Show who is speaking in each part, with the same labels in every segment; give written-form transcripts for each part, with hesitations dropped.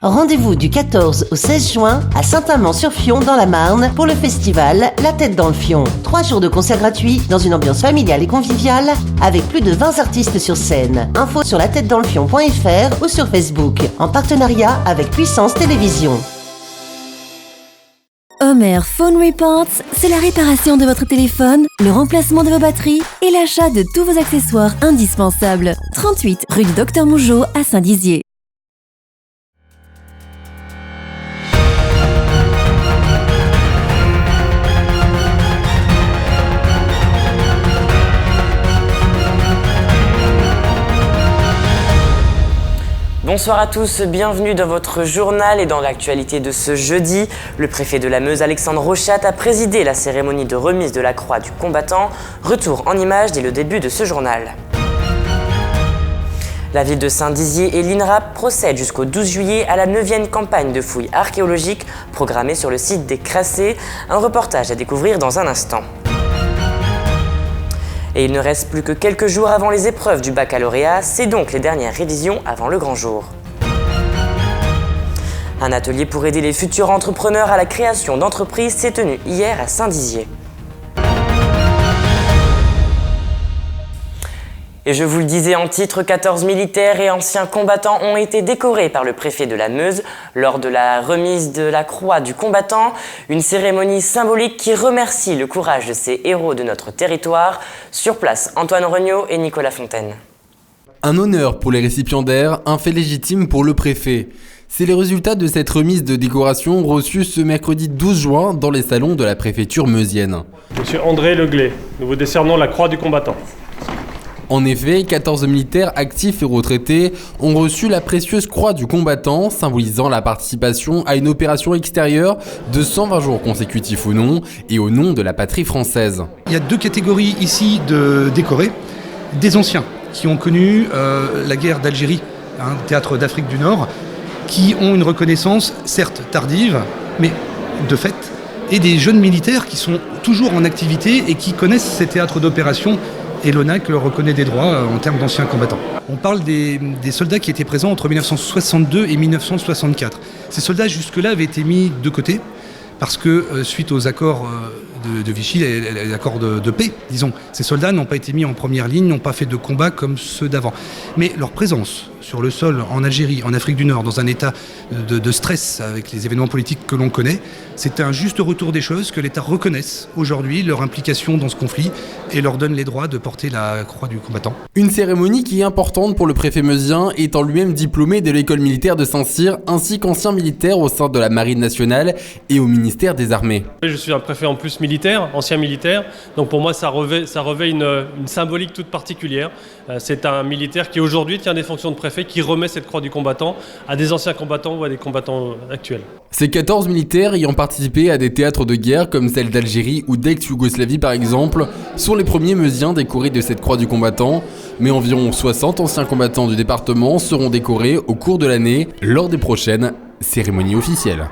Speaker 1: Rendez-vous du 14 au 16 juin à Saint-Amand-sur-Fion dans la Marne pour le festival La Tête dans le Fion. 3 jours de concerts gratuits dans une ambiance familiale et conviviale avec plus de 20 artistes sur scène. Info sur latettedanslefion.fr ou sur Facebook en partenariat avec Puissance Télévision.
Speaker 2: Homer Phone Reports, c'est la réparation de votre téléphone, le remplacement de vos batteries et l'achat de tous vos accessoires indispensables. 38 rue du Docteur Mougeot à Saint-Dizier.
Speaker 3: Bonsoir à tous, bienvenue dans votre journal et dans l'actualité de ce jeudi. Le préfet de la Meuse, Alexandre Rochat, a présidé la cérémonie de remise de la croix du combattant. Retour en images dès le début de ce journal. La ville de Saint-Dizier et l'INRAP procèdent jusqu'au 12 juillet à la 9e campagne de fouilles archéologiques programmée sur le site des Crassés. Un reportage à découvrir dans un instant. Et il ne reste plus que quelques jours avant les épreuves du baccalauréat, c'est donc les dernières révisions avant le grand jour. Un atelier pour aider les futurs entrepreneurs à la création d'entreprises s'est tenu hier à Saint-Dizier. Et je vous le disais en titre, 14 militaires et anciens combattants ont été décorés par le préfet de la Meuse lors de la remise de la croix du combattant, une cérémonie symbolique qui remercie le courage de ces héros de notre territoire. Sur place, Antoine Regnault et Nicolas Fontaine.
Speaker 4: Un honneur pour les récipiendaires, un fait légitime pour le préfet. C'est les résultats de cette remise de décoration reçue ce mercredi 12 juin dans les salons de la préfecture meusienne.
Speaker 5: Monsieur André Leglé, nous vous décernons la croix du combattant.
Speaker 4: En effet, 14 militaires actifs et retraités ont reçu la précieuse croix du combattant, symbolisant la participation à une opération extérieure de 120 jours consécutifs ou non, et au nom de la patrie française.
Speaker 6: Il y a deux catégories ici de décorés. Des anciens qui ont connu la guerre d'Algérie, théâtre d'Afrique du Nord, qui ont une reconnaissance certes tardive, mais de fait, et des jeunes militaires qui sont toujours en activité et qui connaissent ces théâtres d'opération. Et l'ONAC leur reconnaît des droits en termes d'anciens combattants. On parle des soldats qui étaient présents entre 1962 et 1964. Ces soldats jusque-là avaient été mis de côté parce que suite aux accords de Vichy, les accords de paix, disons, ces soldats n'ont pas été mis en première ligne, n'ont pas fait de combat comme ceux d'avant. Mais leur présence sur le sol en Algérie, en Afrique du Nord, dans un état de stress avec les événements politiques que l'on connaît, c'est un juste retour des choses, que l'État reconnaisse aujourd'hui leur implication dans ce conflit et leur donne les droits de porter la croix du combattant.
Speaker 4: Une cérémonie qui est importante pour le préfet meusien, étant lui-même diplômé de l'école militaire de Saint-Cyr, ainsi qu'ancien militaire au sein de la Marine nationale et au ministère des Armées.
Speaker 5: Je suis un préfet en plus militaire, ancien militaire, donc pour moi ça revêt une symbolique toute particulière. C'est un militaire qui aujourd'hui tient des fonctions de préfet, qui remet cette croix du combattant à des anciens combattants ou à des combattants actuels.
Speaker 4: Ces 14 militaires ayant participé à des théâtres de guerre comme celle d'Algérie ou d'ex-Yougoslavie par exemple, sont les premiers meusiens décorés de cette croix du combattant, mais environ 60 anciens combattants du département seront décorés au cours de l'année lors des prochaines cérémonies officielles.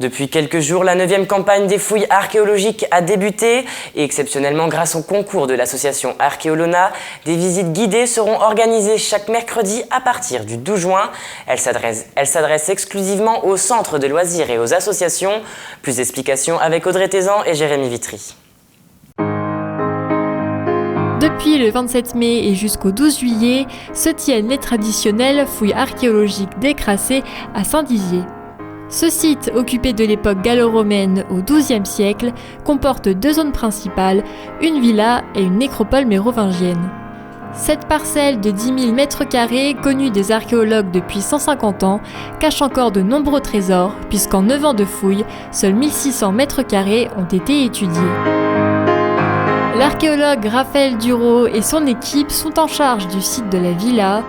Speaker 3: Depuis quelques jours, la 9e campagne des fouilles archéologiques a débuté et exceptionnellement grâce au concours de l'association Archéolona, des visites guidées seront organisées chaque mercredi à partir du 12 juin. Elles s'adressent exclusivement aux centres de loisirs et aux associations. Plus d'explications avec Audrey Tézan et Jérémy Vitry.
Speaker 7: Depuis le 27 mai et jusqu'au 12 juillet, se tiennent les traditionnelles fouilles archéologiques des Crassés à Saint-Dizier. Ce site, occupé de l'époque gallo-romaine au XIIe siècle, comporte 2 zones principales, une villa et une nécropole mérovingienne. Cette parcelle de 10 000 m², connue des archéologues depuis 150 ans, cache encore de nombreux trésors, puisqu'en 9 ans de fouilles, seuls 1600 m² ont été étudiés. L'archéologue Raphaël Duro et son équipe sont en charge du site de la villa.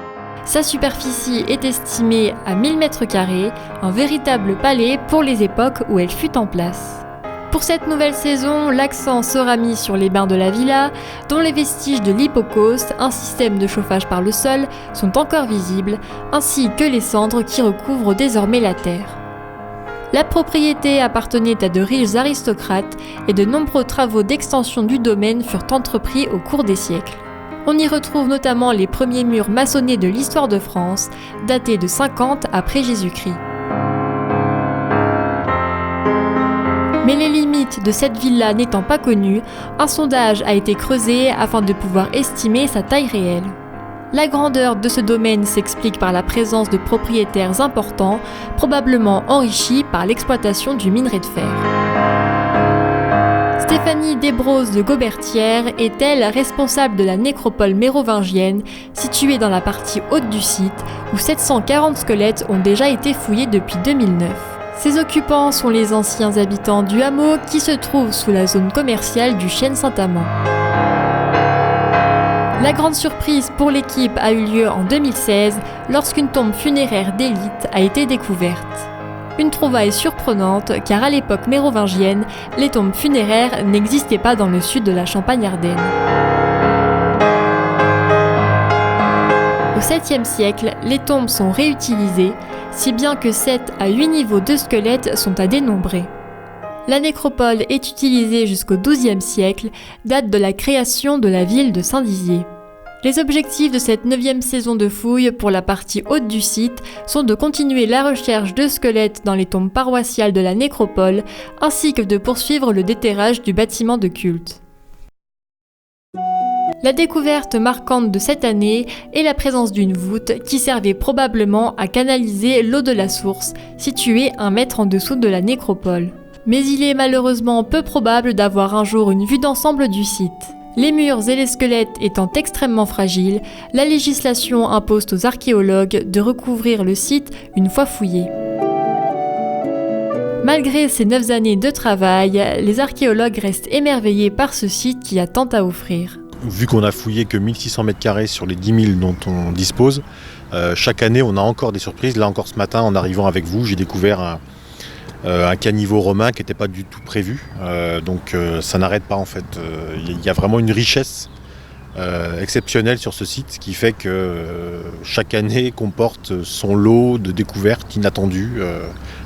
Speaker 7: Sa superficie est estimée à 1000 m², un véritable palais pour les époques où elle fut en place. Pour cette nouvelle saison, l'accent sera mis sur les bains de la villa, dont les vestiges de l'hypocauste, un système de chauffage par le sol, sont encore visibles, ainsi que les cendres qui recouvrent désormais la terre. La propriété appartenait à de riches aristocrates et de nombreux travaux d'extension du domaine furent entrepris au cours des siècles. On y retrouve notamment les premiers murs maçonnés de l'histoire de France, datés de 50 après Jésus-Christ. Mais les limites de cette villa n'étant pas connues, un sondage a été creusé afin de pouvoir estimer sa taille réelle. La grandeur de ce domaine s'explique par la présence de propriétaires importants, probablement enrichis par l'exploitation du minerai de fer. Stéphanie Desbrosses de Gaubertière est-elle responsable de la nécropole mérovingienne située dans la partie haute du site où 740 squelettes ont déjà été fouillés depuis 2009. Ses occupants sont les anciens habitants du hameau qui se trouvent sous la zone commerciale du Chêne Saint-Amand. La grande surprise pour l'équipe a eu lieu en 2016 lorsqu'une tombe funéraire d'élite a été découverte. Une trouvaille surprenante car à l'époque mérovingienne, les tombes funéraires n'existaient pas dans le sud de la Champagne-Ardenne. Au 7e siècle, les tombes sont réutilisées, si bien que 7 à 8 niveaux de squelettes sont à dénombrer. La nécropole est utilisée jusqu'au XIIe siècle, date de la création de la ville de Saint-Dizier. Les objectifs de cette 9e saison de fouilles pour la partie haute du site sont de continuer la recherche de squelettes dans les tombes paroissiales de la nécropole, ainsi que de poursuivre le déterrage du bâtiment de culte. La découverte marquante de cette année est la présence d'une voûte qui servait probablement à canaliser l'eau de la source, située 1 mètre en dessous de la nécropole. Mais il est malheureusement peu probable d'avoir un jour une vue d'ensemble du site. Les murs et les squelettes étant extrêmement fragiles, la législation impose aux archéologues de recouvrir le site une fois fouillé. Malgré ces 9 années de travail, les archéologues restent émerveillés par ce site qui a tant à offrir.
Speaker 8: Vu qu'on a fouillé que 1600 m² sur les 10 000 dont on dispose, chaque année on a encore des surprises. Là encore ce matin, en arrivant avec vous, j'ai découvert un caniveau romain qui n'était pas du tout prévu. Donc ça n'arrête pas en fait. Il y a vraiment une richesse exceptionnelle sur ce site, ce qui fait que chaque année comporte son lot de découvertes inattendues.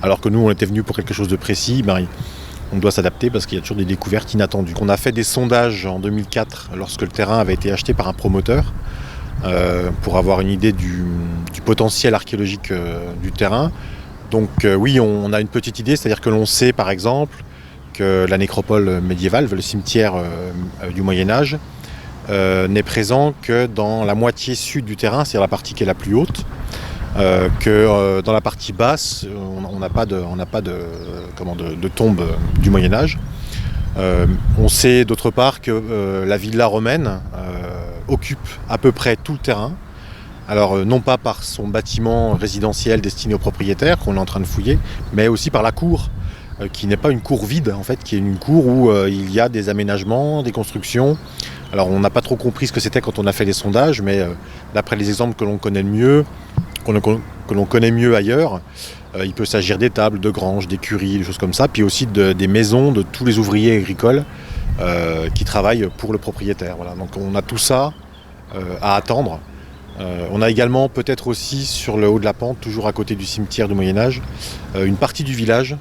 Speaker 8: Alors que nous on était venus pour quelque chose de précis, on doit s'adapter parce qu'il y a toujours des découvertes inattendues. On a fait des sondages en 2004 lorsque le terrain avait été acheté par un promoteur pour avoir une idée du potentiel archéologique du terrain. Donc oui, on a une petite idée, c'est-à-dire que l'on sait par exemple que la nécropole médiévale, le cimetière du Moyen-Âge, n'est présent que dans la moitié sud du terrain, c'est-à-dire la partie qui est la plus haute, que dans la partie basse, on n'a pas de tombe du Moyen-Âge. On sait d'autre part que la villa romaine occupe à peu près tout le terrain. Alors non pas par son bâtiment résidentiel destiné aux propriétaires qu'on est en train de fouiller, mais aussi par la cour, qui n'est pas une cour vide en fait, qui est une cour où il y a des aménagements, des constructions. Alors on n'a pas trop compris ce que c'était quand on a fait les sondages, mais d'après les exemples que l'on connaît mieux, que l'on connaît mieux ailleurs, il peut s'agir des tables, de granges, d'écuries, des choses comme ça, puis aussi des maisons de tous les ouvriers agricoles qui travaillent pour le propriétaire. Voilà. Donc on a tout ça à attendre. On a également peut-être aussi sur le haut de la pente, toujours à côté du cimetière du Moyen-Âge, une partie du village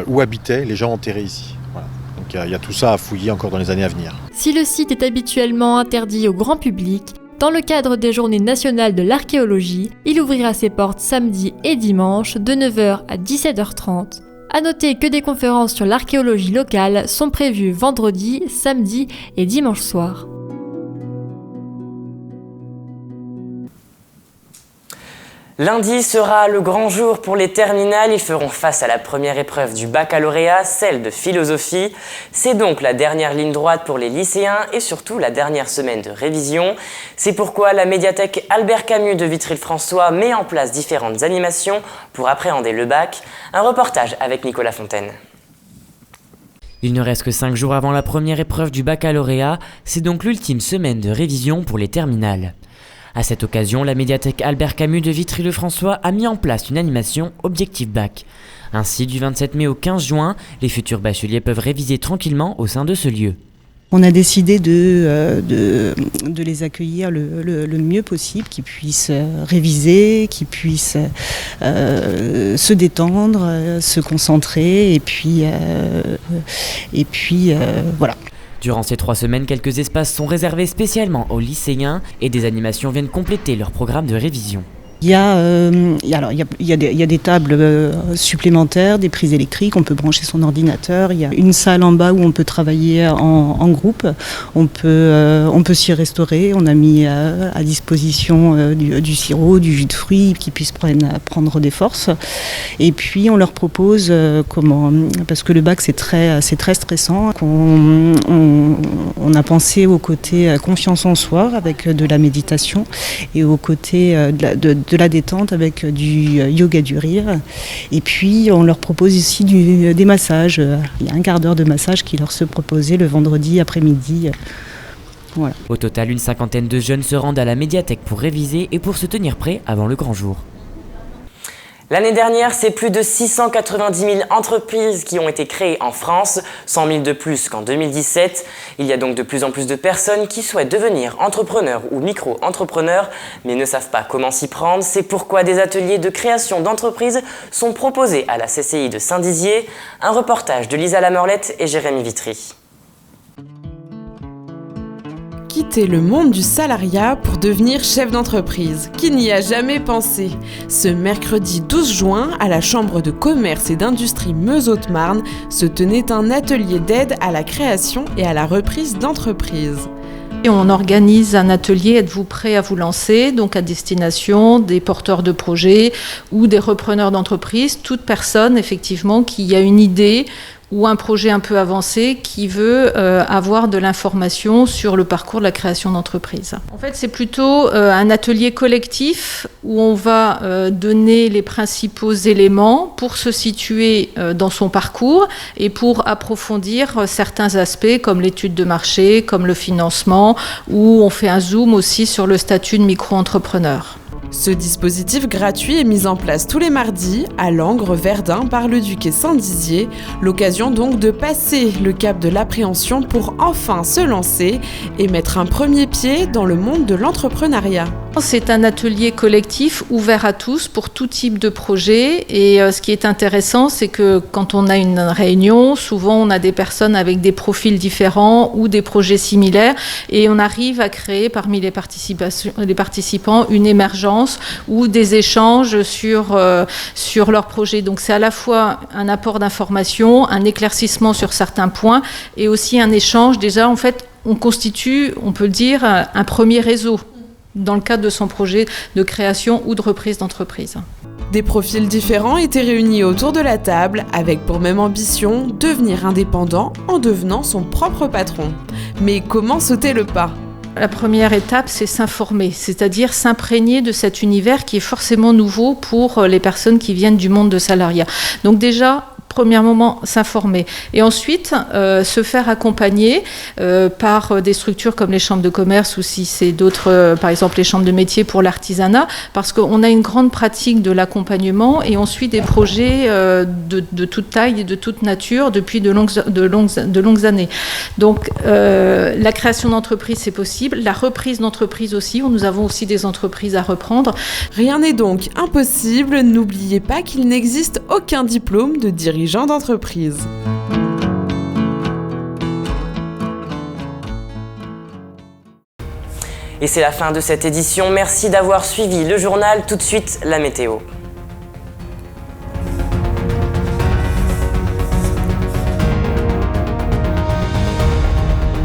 Speaker 8: où habitaient les gens enterrés ici. Voilà. Donc il y a tout ça à fouiller encore dans les années à venir.
Speaker 7: Si le site est habituellement interdit au grand public, dans le cadre des Journées nationales de l'archéologie, il ouvrira ses portes samedi et dimanche de 9h à 17h30. A noter que des conférences sur l'archéologie locale sont prévues vendredi, samedi et dimanche soir.
Speaker 3: Lundi sera le grand jour pour les terminales. Ils feront face à la première épreuve du baccalauréat, celle de philosophie. C'est donc la dernière ligne droite pour les lycéens et surtout la dernière semaine de révision. C'est pourquoi la médiathèque Albert Camus de Vitry-le-François met en place différentes animations pour appréhender le bac. Un reportage avec Nicolas Fontaine.
Speaker 9: Il ne reste que 5 jours avant la première épreuve du baccalauréat. C'est donc l'ultime semaine de révision pour les terminales. À cette occasion, la médiathèque Albert Camus de Vitry-le-François a mis en place une animation Objectif Bac. Ainsi, du 27 mai au 15 juin, les futurs bacheliers peuvent réviser tranquillement au sein de ce lieu.
Speaker 10: On a décidé de les accueillir le mieux possible, qu'ils puissent réviser, qu'ils puissent se détendre, se concentrer et puis voilà.
Speaker 9: Durant ces 3 semaines, quelques espaces sont réservés spécialement aux lycéens et des animations viennent compléter leur programme de révision.
Speaker 10: Il y a des tables supplémentaires, des prises électriques, on peut brancher son ordinateur. Il y a une salle en bas où on peut travailler en groupe. On peut s'y restaurer. On a mis à disposition du sirop, du jus de fruits qui puissent prendre des forces. Et puis on leur propose parce que le bac c'est très stressant. On a pensé au côté confiance en soi avec de la méditation et au côté de la détente avec du yoga du rire. Et puis on leur propose ici des massages. Il y a un quart d'heure de massage qui leur se proposait le vendredi après-midi. Voilà.
Speaker 9: Au total, une 50aine de jeunes se rendent à la médiathèque pour réviser et pour se tenir prêts avant le grand jour.
Speaker 3: L'année dernière, c'est plus de 690 000 entreprises qui ont été créées en France, 100 000 de plus qu'en 2017. Il y a donc de plus en plus de personnes qui souhaitent devenir entrepreneurs ou micro-entrepreneurs, mais ne savent pas comment s'y prendre. C'est pourquoi des ateliers de création d'entreprises sont proposés à la CCI de Saint-Dizier. Un reportage de Lisa Lamorlette et Jérémy Vitry.
Speaker 11: Quitter le monde du salariat pour devenir chef d'entreprise. Qui n'y a jamais pensé ? Ce mercredi 12 juin, à la Chambre de commerce et d'industrie Meuse-Haute-Marne, se tenait un atelier d'aide à la création et à la reprise d'entreprise.
Speaker 12: Et on organise un atelier, êtes-vous prêt à vous lancer, donc à destination des porteurs de projets ou des repreneurs d'entreprise, toute personne effectivement qui a une idée ou un projet un peu avancé qui veut avoir de l'information sur le parcours de la création d'entreprise. En fait, c'est plutôt un atelier collectif où on va donner les principaux éléments pour se situer dans son parcours et pour approfondir certains aspects comme l'étude de marché, comme le financement, où on fait un zoom aussi sur le statut de micro-entrepreneur.
Speaker 11: Ce dispositif gratuit est mis en place tous les mardis à Langres, Verdun, Bar-le-Duc et Saint-Dizier. L'occasion donc de passer le cap de l'appréhension pour enfin se lancer et mettre un premier pied dans le monde de l'entrepreneuriat.
Speaker 12: C'est un atelier collectif ouvert à tous pour tout type de projet et ce qui est intéressant, c'est que quand on a une réunion, souvent on a des personnes avec des profils différents ou des projets similaires et on arrive à créer parmi les participants une émergence ou des échanges sur leur projet. Donc c'est à la fois un apport d'information, un éclaircissement sur certains points et aussi un échange. Déjà en fait on constitue, on peut le dire, un premier réseau dans le cadre de son projet de création ou de reprise d'entreprise.
Speaker 11: Des profils différents étaient réunis autour de la table avec pour même ambition devenir indépendant en devenant son propre patron. Mais comment sauter le pas ?
Speaker 12: La première étape, c'est s'informer, c'est-à-dire s'imprégner de cet univers qui est forcément nouveau pour les personnes qui viennent du monde de salariat. Donc déjà, premier moment, s'informer. Et ensuite, se faire accompagner par des structures comme les chambres de commerce ou si c'est d'autres, par exemple les chambres de métier pour l'artisanat, parce qu'on a une grande pratique de l'accompagnement et on suit des projets de toute taille et de toute nature depuis de longues années. Donc, la création d'entreprise, c'est possible. La reprise d'entreprise aussi, où nous avons aussi des entreprises à reprendre.
Speaker 11: Rien n'est donc impossible. N'oubliez pas qu'il n'existe aucun diplôme de dirigeant d'entreprise.
Speaker 3: Et c'est la fin de cette édition. Merci d'avoir suivi le journal. Tout de suite, la météo.